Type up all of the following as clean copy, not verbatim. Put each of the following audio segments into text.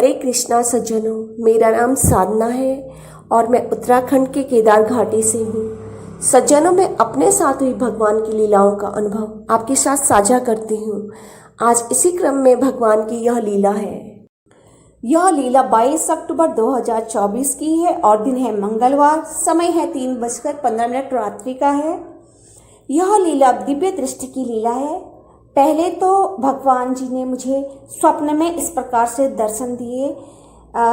हरे कृष्णा सज्जनों, मेरा नाम साधना है और मैं उत्तराखंड के केदार घाटी से हूँ। सज्जनों, मैं अपने साथ हुई भगवान की लीलाओं का अनुभव आपके साथ साझा करती हूँ। आज इसी क्रम में भगवान की यह लीला है। यह लीला 22 अक्टूबर 2024 की है और दिन है मंगलवार। समय है 3:15 रात्रि का है। यह लीला दिव्य दृष्टि की लीला है। पहले तो भगवान जी ने मुझे स्वप्न में इस प्रकार से दर्शन दिए।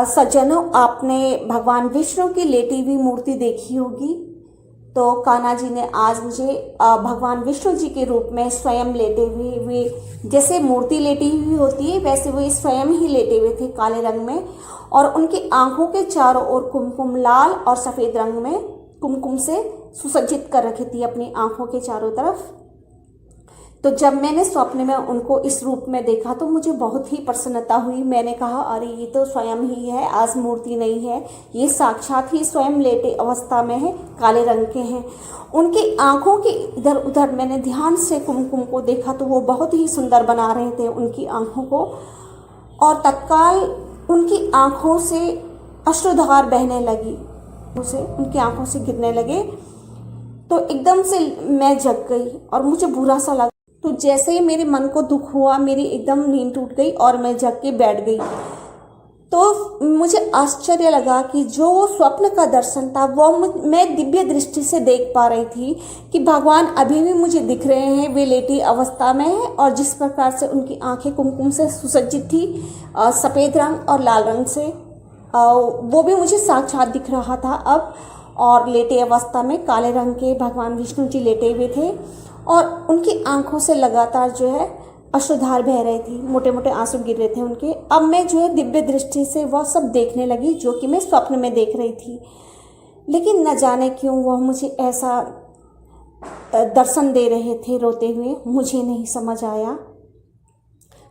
सज्जनों, आपने भगवान विष्णु की लेटी हुई मूर्ति देखी होगी। तो कान्हा जी ने आज मुझे भगवान विष्णु जी के रूप में स्वयं लेटे हुए जैसे मूर्ति लेटी हुई होती है वैसे वो स्वयं ही लेटे हुए थे काले रंग में, और उनकी आंखों के चारों ओर कुमकुम लाल और सफ़ेद रंग में कुमकुम से सुसज्जित कर रखी थी अपनी आंखों के चारों तरफ। तो जब मैंने स्वप्न में उनको इस रूप में देखा तो मुझे बहुत ही प्रसन्नता हुई। मैंने कहा, अरे ये तो स्वयं ही है, आज मूर्ति नहीं है, ये साक्षात ही स्वयं लेटे अवस्था में है, काले रंग के हैं। उनकी आंखों के इधर उधर मैंने ध्यान से कुमकुम को देखा तो वो बहुत ही सुंदर बना रहे थे उनकी आंखों को, और तत्काल उनकी आंखों से अश्रुधार बहने लगी, उसे उनकी आंखों से गिरने लगे। तो एकदम से मैं जग गई और मुझे बुरा सा लगा। तो जैसे ही मेरे मन को दुख हुआ, मेरी एकदम नींद टूट गई और मैं जग के बैठ गई। तो मुझे आश्चर्य लगा कि जो वो स्वप्न का दर्शन था वो मैं दिव्य दृष्टि से देख पा रही थी कि भगवान अभी भी मुझे दिख रहे हैं, वे लेटी अवस्था में है, और जिस प्रकार से उनकी आंखें कुमकुम से सुसज्जित थी, सफ़ेद रंग और लाल रंग से, वो भी मुझे साक्षात दिख रहा था अब। और लेटे अवस्था में काले रंग के भगवान विष्णु जी लेटे हुए थे और उनकी आंखों से लगातार जो है अश्रुधार बह रही थी, मोटे मोटे आंसू गिर रहे थे उनके। अब मैं जो है दिव्य दृष्टि से वह सब देखने लगी जो कि मैं स्वप्न में देख रही थी। लेकिन न जाने क्यों वह मुझे ऐसा दर्शन दे रहे थे रोते हुए, मुझे नहीं समझ आया।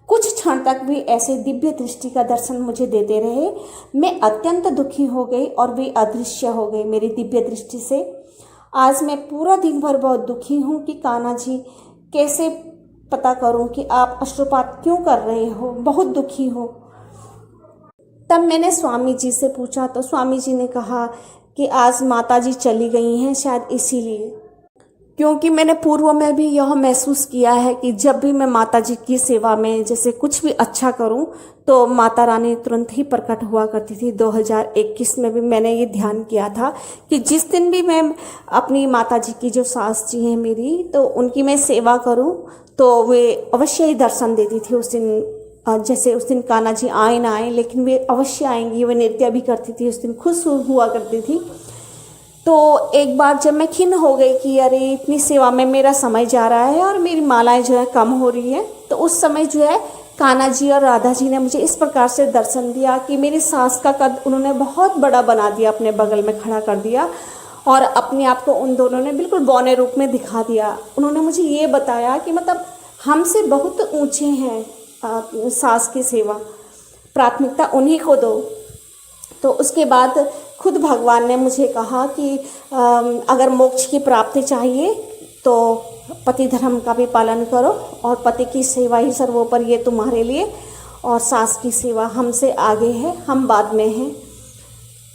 कुछ क्षण तक भी ऐसे दिव्य दृष्टि का दर्शन मुझे देते रहे। मैं अत्यंत दुखी हो गई और वे अदृश्य हो गए मेरी दिव्य दृष्टि से। आज मैं पूरा दिन भर बहुत दुखी हूँ कि कान्हा जी, कैसे पता करूँ कि आप अश्रुपात क्यों कर रहे हो, बहुत दुखी हो। तब मैंने स्वामी जी से पूछा तो स्वामी जी ने कहा कि आज माता जी चली गई हैं, शायद इसीलिए। क्योंकि मैंने पूर्व में भी यह महसूस किया है कि जब भी मैं माता जी की सेवा में जैसे कुछ भी अच्छा करूं तो माता रानी तुरंत ही प्रकट हुआ करती थी। 2021 में भी मैंने ये ध्यान किया था कि जिस दिन भी मैं अपनी माता जी की, जो सास जी हैं मेरी, तो उनकी मैं सेवा करूं तो वे अवश्य ही दर्शन देती थी उस दिन। जैसे उस दिन कान्हा जी आए ना आए, लेकिन वे अवश्य आएंगी। वे नृत्य भी करती थी उस दिन, खुश हुआ करती थी। तो एक बार जब मैं खिन्न हो गई कि अरे इतनी सेवा में मेरा समय जा रहा है और मेरी मालाएं जो है कम हो रही है, तो उस समय जो है कान्हा जी और राधा जी ने मुझे इस प्रकार से दर्शन दिया कि मेरी सास का कद उन्होंने बहुत बड़ा बना दिया, अपने बगल में खड़ा कर दिया और अपने आप को उन दोनों ने बिल्कुल बौने रूप में दिखा दिया। उन्होंने मुझे ये बताया कि मतलब हमसे बहुत ऊँचे हैं, सास की सेवा, प्राथमिकता उन्हीं को दो। तो उसके बाद खुद भगवान ने मुझे कहा कि अगर मोक्ष की प्राप्ति चाहिए तो पति धर्म का भी पालन करो और पति की सेवा ही सर्वोपरि, ये तुम्हारे लिए, और सास की सेवा हमसे आगे है, हम बाद में हैं।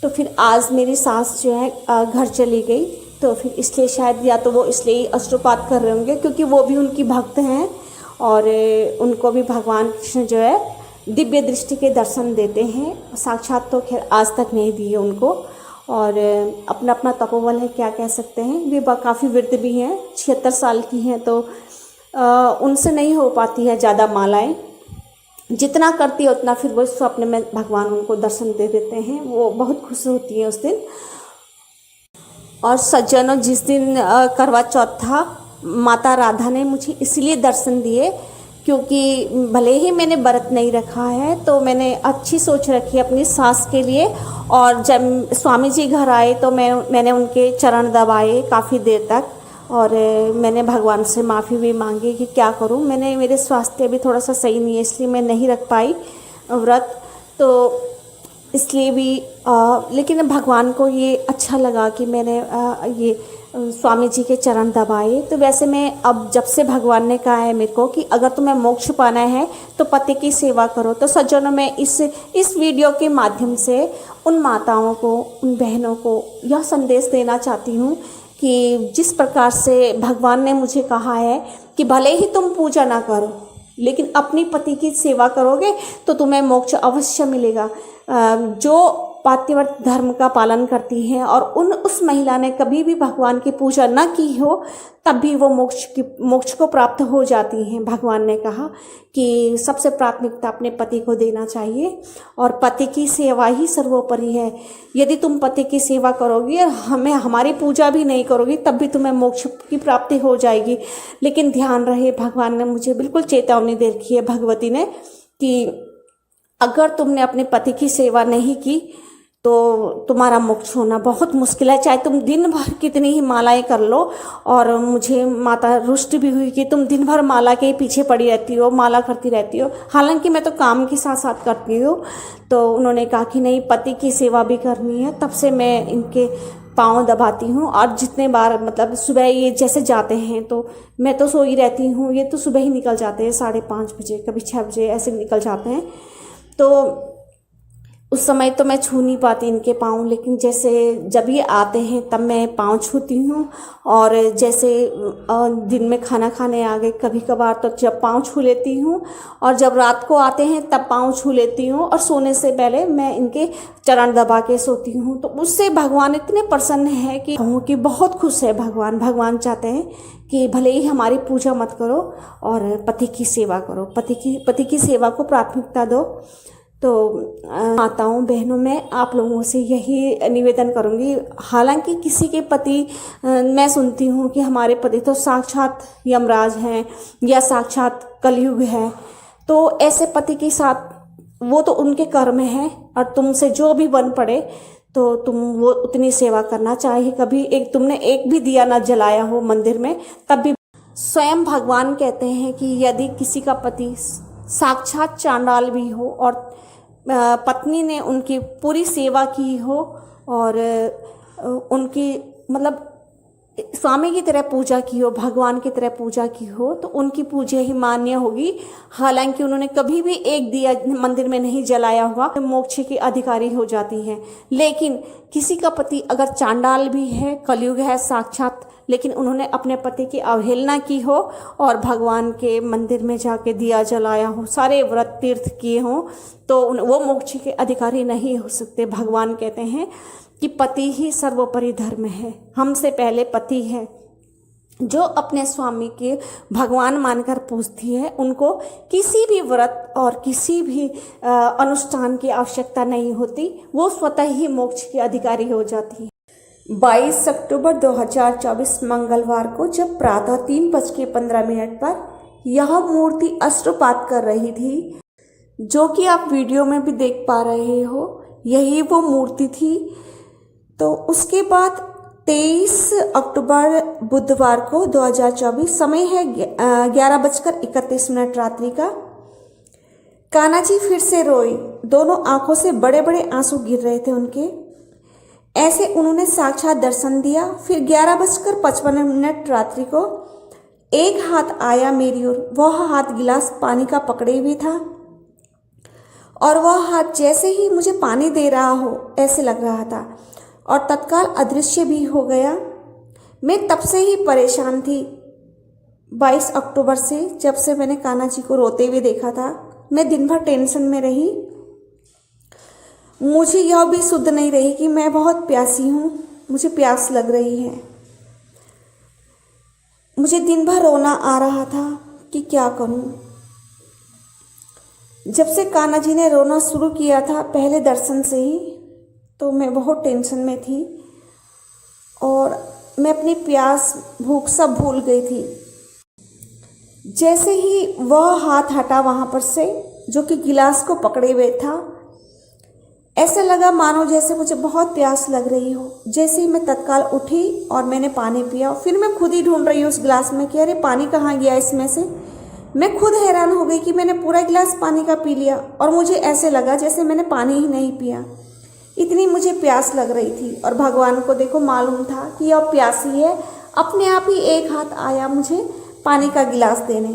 तो फिर आज मेरी सास जो है घर चली गई, तो फिर इसलिए शायद, या तो वो इसलिए अश्रुपात कर रहे होंगे क्योंकि वो भी उनकी भक्त हैं और उनको भी भगवान कृष्ण जो है दिव्य दृष्टि के दर्शन देते हैं। साक्षात तो खैर आज तक नहीं दिए उनको, और अपना अपना तपोबल है, क्या कह सकते हैं। वे काफ़ी वृद्ध भी हैं, 76 साल की हैं, तो उनसे नहीं हो पाती है ज़्यादा मालाएं। जितना करती है उतना फिर वो स्वप्न में भगवान उनको दर्शन दे देते हैं। वो बहुत खुश होती हैं उस दिन। और सज्जनों, जिस दिन करवा चौथ था, माता राधा ने मुझे इसलिए दर्शन दिए क्योंकि भले ही मैंने व्रत नहीं रखा है तो मैंने अच्छी सोच रखी अपनी सास के लिए। और जब स्वामी जी घर आए तो मैंने उनके चरण दबाए काफ़ी देर तक, और मैंने भगवान से माफ़ी भी मांगी कि क्या करूं, मेरे स्वास्थ्य भी थोड़ा सा सही नहीं है, इसलिए मैं नहीं रख पाई व्रत। तो इसलिए भी लेकिन भगवान को ये अच्छा लगा कि मैंने ये स्वामी जी के चरण दबाए। तो वैसे मैं अब जब से भगवान ने कहा है मेरे को कि अगर तुम्हें मोक्ष पाना है तो पति की सेवा करो, तो सज्जनों में इस वीडियो के माध्यम से उन माताओं को, उन बहनों को यह संदेश देना चाहती हूँ कि जिस प्रकार से भगवान ने मुझे कहा है कि भले ही तुम पूजा ना करो लेकिन अपनी पति की सेवा करोगे तो तुम्हें मोक्ष अवश्य मिलेगा। जो पातिव्रत धर्म का पालन करती हैं और उस महिला ने कभी भी भगवान की पूजा न की हो तब भी वो मोक्ष को प्राप्त हो जाती हैं। भगवान ने कहा कि सबसे प्राथमिकता अपने पति को देना चाहिए और पति की सेवा ही सर्वोपरि है। यदि तुम पति की सेवा करोगी और हमारी पूजा भी नहीं करोगी तब भी तुम्हें मोक्ष की प्राप्ति हो जाएगी। लेकिन ध्यान रहे, भगवान ने मुझे बिल्कुल चेतावनी दे रखी है, भगवती ने, कि अगर तुमने अपने पति की सेवा नहीं की तो तुम्हारा मोक्ष होना बहुत मुश्किल है। चाहे तुम दिन भर कितनी ही मालाएं कर लो। और मुझे माता रुष्ट भी हुई कि तुम दिन भर माला के पीछे पड़ी रहती हो, माला करती रहती हो। हालांकि मैं तो काम के साथ साथ करती हूँ। तो उन्होंने कहा कि नहीं, पति की सेवा भी करनी है। तब से मैं इनके पाँव दबाती हूँ। और जितने बार मतलब सुबह ये जैसे जाते हैं तो मैं तो सोई रहती हूँ, ये तो सुबह ही निकल जाते हैं 5:30 बजे, कभी 6 बजे ऐसे निकल जाते हैं। तो उस समय तो मैं छू नहीं पाती इनके पाँव, लेकिन जैसे जब ये आते हैं तब मैं पाँव छूती हूँ। और जैसे दिन में खाना खाने आ गए कभी कभार तो जब पाँव छू लेती हूँ, और जब रात को आते हैं तब पाँव छू लेती हूँ। और सोने से पहले मैं इनके चरण दबा के सोती हूँ। तो उससे भगवान इतने प्रसन्न है कि बहुत खुश है भगवान। भगवान चाहते हैं कि भले ही हमारी पूजा मत करो और पति की सेवा करो, पति की सेवा को प्राथमिकता दो। तो माताओं बहनों, मैं आप लोगों से यही निवेदन करूंगी। हालांकि किसी के पति, मैं सुनती हूँ कि हमारे पति तो साक्षात यमराज हैं या साक्षात कलयुग है, तो ऐसे पति के साथ वो तो उनके कर्म हैं और तुमसे जो भी बन पड़े तो तुम वो उतनी सेवा करना। चाहे कभी तुमने एक भी दिया ना जलाया हो मंदिर में तब भी। स्वयं भगवान कहते हैं कि यदि किसी का पति साक्षात चांडाल भी हो और पत्नी ने उनकी पूरी सेवा की हो और उनकी मतलब स्वामी की तरह पूजा की हो, भगवान की तरह पूजा की हो, तो उनकी पूजा ही मान्य होगी। हालांकि उन्होंने कभी भी एक दिया मंदिर में नहीं जलाया हुआ, तो मोक्ष की अधिकारी हो जाती हैं। लेकिन किसी का पति अगर चांडाल भी है, कलयुग है साक्षात, लेकिन उन्होंने अपने पति की अवहेलना की हो और भगवान के मंदिर में जाके दिया जलाया हो, सारे व्रत तीर्थ किए हों, तो वो मोक्ष के अधिकारी नहीं हो सकते। भगवान कहते हैं कि पति ही सर्वोपरि धर्म है, हमसे पहले पति है। जो अपने स्वामी के भगवान मानकर पूजती है उनको किसी भी व्रत और किसी भी अनुष्ठान की आवश्यकता नहीं होती, वो स्वतः ही मोक्ष की अधिकारी हो जाती है। 22 अक्टूबर 2024 मंगलवार को जब प्रातः 3:15 पर यह मूर्ति अश्रुपात कर रही थी, जो कि आप वीडियो में भी देख पा रहे हो, यही वो मूर्ति थी। तो उसके बाद 23 अक्टूबर बुधवार को 2024, समय है 11:31 रात्रि का, कान्हा जी फिर से रोई। दोनों आंखों से बड़े बड़े आंसू गिर रहे थे उनके। ऐसे उन्होंने साक्षात दर्शन दिया। फिर 11:55 रात्रि को एक हाथ आया मेरी ओर। वह हाथ गिलास पानी का पकड़े हुए था और वह हाथ जैसे ही मुझे पानी दे रहा हो ऐसे लग रहा था और तत्काल अदृश्य भी हो गया। मैं तब से ही परेशान थी, 22 अक्टूबर से, जब से मैंने कान्हा जी को रोते हुए देखा था। मैं दिन भर टेंशन में रही। मुझे यह भी सुध नहीं रही कि मैं बहुत प्यासी हूँ, मुझे प्यास लग रही है। मुझे दिन भर रोना आ रहा था कि क्या करूँ। जब से कान्हा जी ने रोना शुरू किया था, पहले दर्शन से ही, तो मैं बहुत टेंशन में थी और मैं अपनी प्यास भूख सब भूल गई थी। जैसे ही वह हाथ हटा वहाँ पर से, जो कि गिलास को पकड़े हुए था, ऐसे लगा मानो जैसे मुझे बहुत प्यास लग रही हो। जैसे ही मैं तत्काल उठी और मैंने पानी पिया। फिर मैं खुद ही ढूंढ रही हूँ उस गिलास में कि अरे पानी कहाँ गया इसमें से। मैं खुद हैरान हो गई कि मैंने पूरा गिलास पानी का पी लिया और मुझे ऐसे लगा जैसे मैंने पानी ही नहीं पिया। इतनी मुझे प्यास लग रही थी और भगवान को देखो मालूम था कि यह प्यासी है। अपने आप ही एक हाथ आया मुझे पानी का गिलास देने।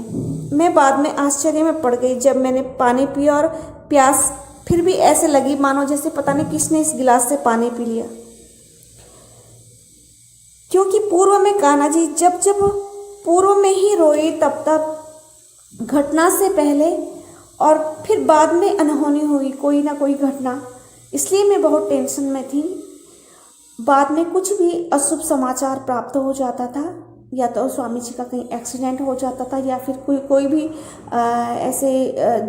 मैं बाद में आश्चर्य में पड़ गई जब मैंने पानी पिया और प्यास फिर भी ऐसे लगी मानो जैसे पता नहीं किसने इस गिलास से पानी पी लिया। क्योंकि पूर्व में कान्हा जी जब जब पूर्व में ही रोए तब तब घटना से पहले और फिर बाद में अनहोनी हुई कोई ना कोई घटना, इसलिए मैं बहुत टेंशन में थी। बाद में कुछ भी अशुभ समाचार प्राप्त हो जाता था, या तो स्वामी जी का कहीं एक्सीडेंट हो जाता था या फिर कोई भी ऐसे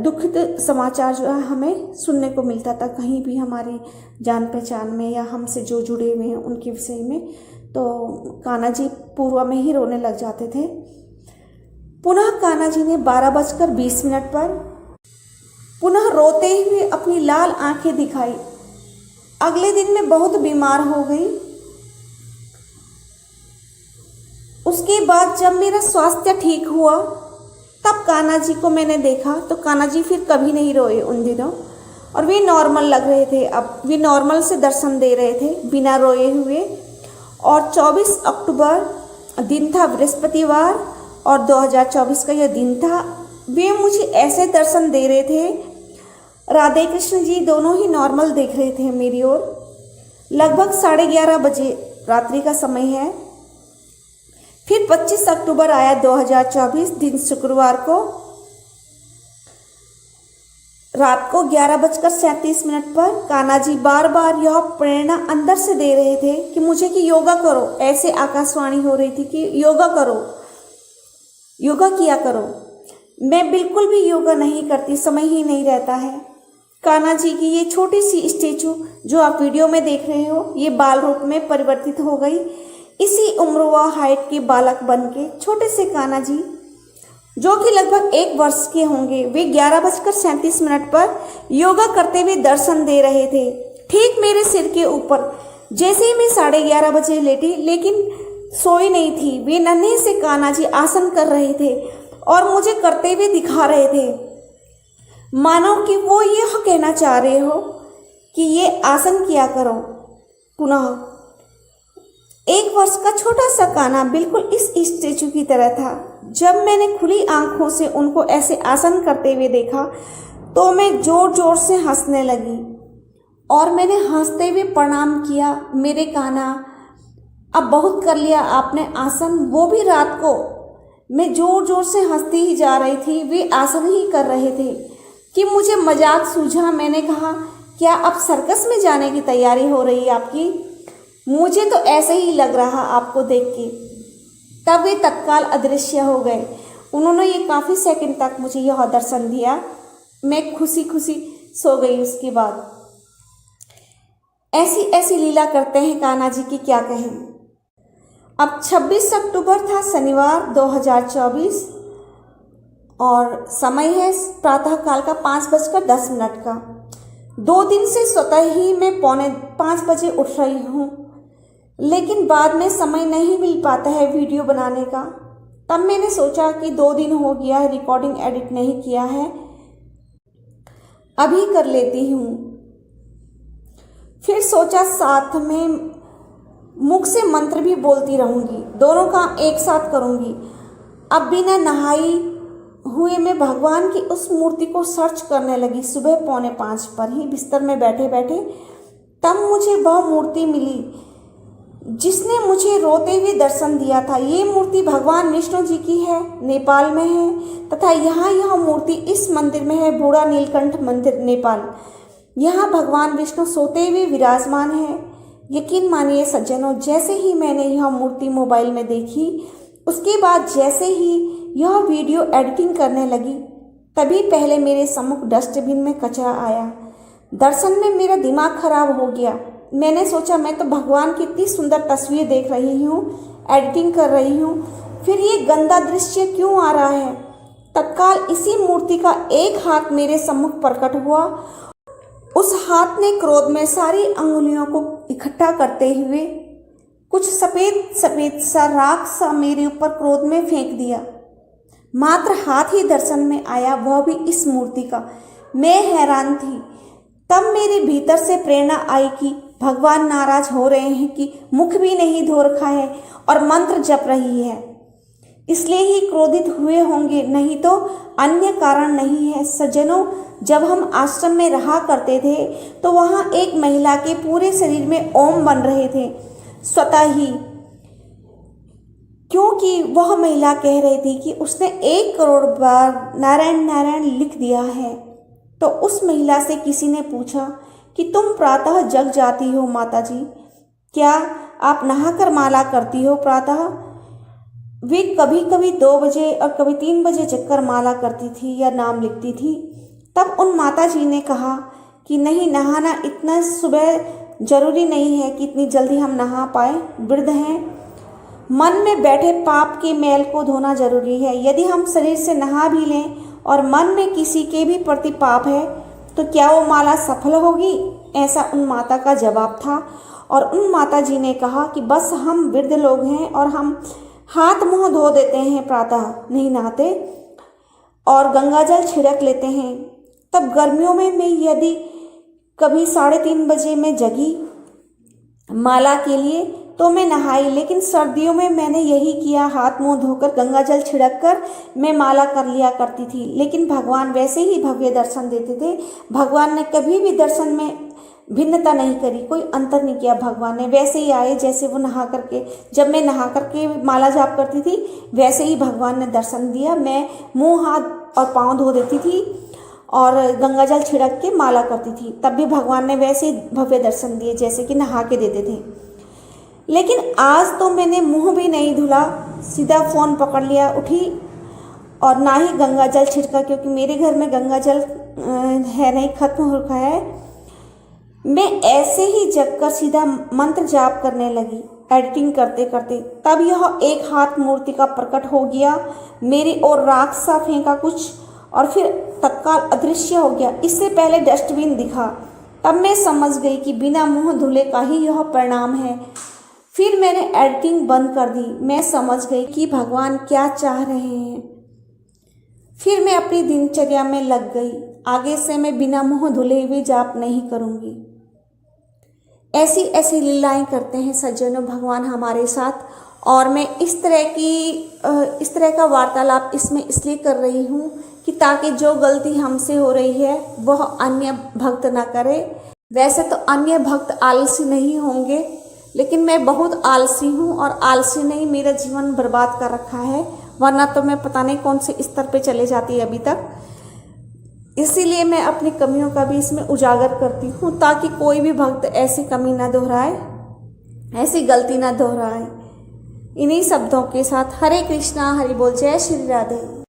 दुखद समाचार जो है हमें सुनने को मिलता था कहीं भी हमारी जान पहचान में या हमसे जो जुड़े हुए हैं उनके विषय में, तो कान्हा जी पूर्व में ही रोने लग जाते थे। पुनः कान्हा जी ने 12:20 पर पुनः रोते हुए अपनी लाल आंखें दिखाई। अगले दिन मैं बहुत बीमार हो गई। उसके बाद जब मेरा स्वास्थ्य ठीक हुआ तब कान्हा जी को मैंने देखा तो कान्हा जी फिर कभी नहीं रोए उन दिनों, और वे नॉर्मल लग रहे थे। अब वे नॉर्मल से दर्शन दे रहे थे बिना रोए हुए। और 24 अक्टूबर दिन था बृहस्पतिवार और 2024 का यह दिन था। वे मुझे ऐसे दर्शन दे रहे थे, राधे कृष्ण जी दोनों ही नॉर्मल देख रहे थे मेरी ओर। लगभग 11:30 बजे रात्रि का समय है। फिर 25 अक्टूबर आया 2024 दिन शुक्रवार को रात को 11:37 पर कान्हा जी बार बार यह प्रेरणा अंदर से दे रहे थे कि मुझे कि योगा करो। ऐसे आकाशवाणी हो रही थी कि योगा करो, योगा किया करो। मैं बिल्कुल भी योगा नहीं करती, समय ही नहीं रहता है। कान्हा जी की ये छोटी सी स्टेचू जो आप वीडियो में देख रहे हो, ये बाल रूप में परिवर्तित हो गई। इसी उम्र व हाइट के बालक बन के छोटे से कान्हा जी जो कि लगभग 1 वर्ष के होंगे, वे 11:37 पर योगा करते हुए दर्शन दे रहे थे ठीक मेरे सिर के ऊपर। जैसे ही मैं 11:30 बजे लेटी, लेकिन सोई नहीं थी, वे नन्हे से कान्हा जी आसन कर रहे थे और मुझे करते हुए दिखा रहे थे, मानो कि वो यह कहना चाह रहे हो कि ये आसन किया करो। पुनः 1 वर्ष का छोटा सा कान्हा बिल्कुल इस स्टेचू की तरह था। जब मैंने खुली आंखों से उनको ऐसे आसन करते हुए देखा तो मैं जोर जोर से हंसने लगी और मैंने हंसते हुए प्रणाम किया, मेरे कान्हा अब बहुत कर लिया आपने आसन। वो भी रात को मैं जोर जोर से हंसती ही जा रही थी, वे आसन ही कर रहे थे कि मुझे मजाक सूझा। मैंने कहा क्या अब सर्कस में जाने की तैयारी हो रही है आपकी? मुझे तो ऐसे ही लग रहा आपको देख के। तब वे तत्काल अदृश्य हो गए। उन्होंने ये काफ़ी सेकंड तक मुझे यह दर्शन दिया। मैं खुशी खुशी सो गई। उसके बाद ऐसी ऐसी लीला करते हैं कान्हा जी की, क्या कहें। अब 26 अक्टूबर था शनिवार 2024 और समय है प्रातःकाल का 5:10 का। 2 दिन से स्वतः ही मैं 4:45 बजे उठ रही हूँ, लेकिन बाद में समय नहीं मिल पाता है वीडियो बनाने का। तब मैंने सोचा कि 2 दिन हो गया है रिकॉर्डिंग एडिट नहीं किया है, अभी कर लेती हूँ। फिर सोचा साथ में मुख से मंत्र भी बोलती रहूँगी, दोनों काम एक साथ करूँगी। अब बिना नहाई हुए मैं भगवान की उस मूर्ति को सर्च करने लगी सुबह 4:45 पर ही बिस्तर में बैठे बैठे। तब मुझे वह मूर्ति मिली जिसने मुझे रोते हुए दर्शन दिया था। ये मूर्ति भगवान विष्णु जी की है, नेपाल में है, तथा यहाँ यह मूर्ति इस मंदिर में है, बूढ़ा नीलकंठ मंदिर नेपाल। यहाँ भगवान विष्णु सोते हुए विराजमान है। यकीन मानिए सज्जनों, जैसे ही मैंने यह मूर्ति मोबाइल में देखी, उसके बाद जैसे ही यह वीडियो एडिटिंग करने लगी, तभी पहले मेरे सम्मुख डस्टबिन में कचरा आया। दर्शन में मेरा दिमाग खराब हो गया। मैंने सोचा मैं तो भगवान की इतनी सुंदर तस्वीर देख रही हूँ, एडिटिंग कर रही हूँ, फिर ये गंदा दृश्य क्यों आ रहा है। तत्काल इसी मूर्ति का एक हाथ मेरे सम्मुख प्रकट हुआ। उस हाथ ने क्रोध में सारी अंगुलियों को इकट्ठा करते हुए कुछ सफ़ेद सफ़ेद सा राख सा मेरे ऊपर क्रोध में फेंक दिया। मात्र हाथ ही दर्शन में आया, वह भी इस मूर्ति का। मैं हैरान थी। तब मेरे भीतर से प्रेरणा आई कि भगवान नाराज हो रहे हैं कि मुख भी नहीं धो रखा है और मंत्र जप रही है, इसलिए ही क्रोधित हुए होंगे, नहीं तो अन्य कारण नहीं है। सज्जनों, जब हम आश्रम में रहा करते थे तो वहाँ एक महिला के पूरे शरीर में ओम बन रहे थे स्वतः ही, क्योंकि वह महिला कह रही थी कि उसने 1 करोड़ बार नारायण नारायण लिख दिया है। तो उस महिला से किसी ने पूछा कि तुम प्रातः जग जाती हो माता जी, क्या आप नहाकर माला करती हो प्रातः? वे कभी कभी 2 बजे और कभी 3 बजे जगकर माला करती थी या नाम लिखती थी। तब उन माता जी ने कहा कि नहीं, नहाना इतना सुबह जरूरी नहीं है कि इतनी जल्दी हम नहा पाए, वृद्ध हैं। मन में बैठे पाप के मैल को धोना जरूरी है। यदि हम शरीर से नहा भी लें और मन में किसी के भी प्रति पाप है तो क्या वो माला सफल होगी? ऐसा उन माता का जवाब था। और उन माता जी ने कहा कि बस हम वृद्ध लोग हैं और हम हाथ मुंह धो देते हैं, प्रातः नहीं नहाते और गंगा जल छिड़क लेते हैं। तब गर्मियों में मैं यदि कभी 3:30 बजे में जगी माला के लिए तो मैं नहाई, लेकिन सर्दियों में मैंने यही किया, हाथ मुंह धोकर गंगा जल छिड़क कर मैं माला कर लिया करती थी। लेकिन भगवान वैसे ही भव्य दर्शन देते थे। भगवान ने कभी भी दर्शन में भिन्नता नहीं करी, कोई अंतर नहीं किया। भगवान ने वैसे ही आए जैसे वो नहा करके, जब मैं नहा करके माला जाप करती थी वैसे ही भगवान ने दर्शन दिया। मैं मुंह हाथ और पाँव धो देती थी और गंगा जल छिड़क के माला करती थी, तब भी भगवान ने वैसे ही भव्य दर्शन दिए जैसे कि नहा के देते थे। लेकिन आज तो मैंने मुंह भी नहीं धुला, सीधा फ़ोन पकड़ लिया, उठी और ना ही गंगा जल छिड़का, क्योंकि मेरे घर में गंगा जल है नहीं, खत्म हो रखा है। मैं ऐसे ही जगकर सीधा मंत्र जाप करने लगी एडिटिंग करते करते। तब यह एक हाथ मूर्ति का प्रकट हो गया, मेरी ओर राख सा फेंका कुछ और फिर तत्काल अदृश्य हो गया। इससे पहले डस्टबिन दिखा। तब मैं समझ गई कि बिना मुंह धुले का ही यह परिणाम है। फिर मैंने एडिटिंग बंद कर दी। मैं समझ गई कि भगवान क्या चाह रहे हैं। फिर मैं अपनी दिनचर्या में लग गई। आगे से मैं बिना मुंह धुले हुए जाप नहीं करूंगी। ऐसी ऐसी लीलाएं करते हैं सज्जनों भगवान हमारे साथ। और मैं इस तरह का वार्तालाप इसमें इसलिए कर रही हूँ कि ताकि जो गलती हमसे हो रही है वह अन्य भक्त ना करे। वैसे तो अन्य भक्त आलसी नहीं होंगे, लेकिन मैं बहुत आलसी हूँ और आलसी ने ही मेरा जीवन बर्बाद कर रखा है, वरना तो मैं पता नहीं कौन से स्तर पे चले जाती अभी तक। इसीलिए मैं अपनी कमियों का भी इसमें उजागर करती हूँ ताकि कोई भी भक्त ऐसी कमी ना दोहराए, ऐसी गलती ना दोहराए। इन्हीं शब्दों के साथ हरे कृष्णा, हरि बोल, जय श्री राधे।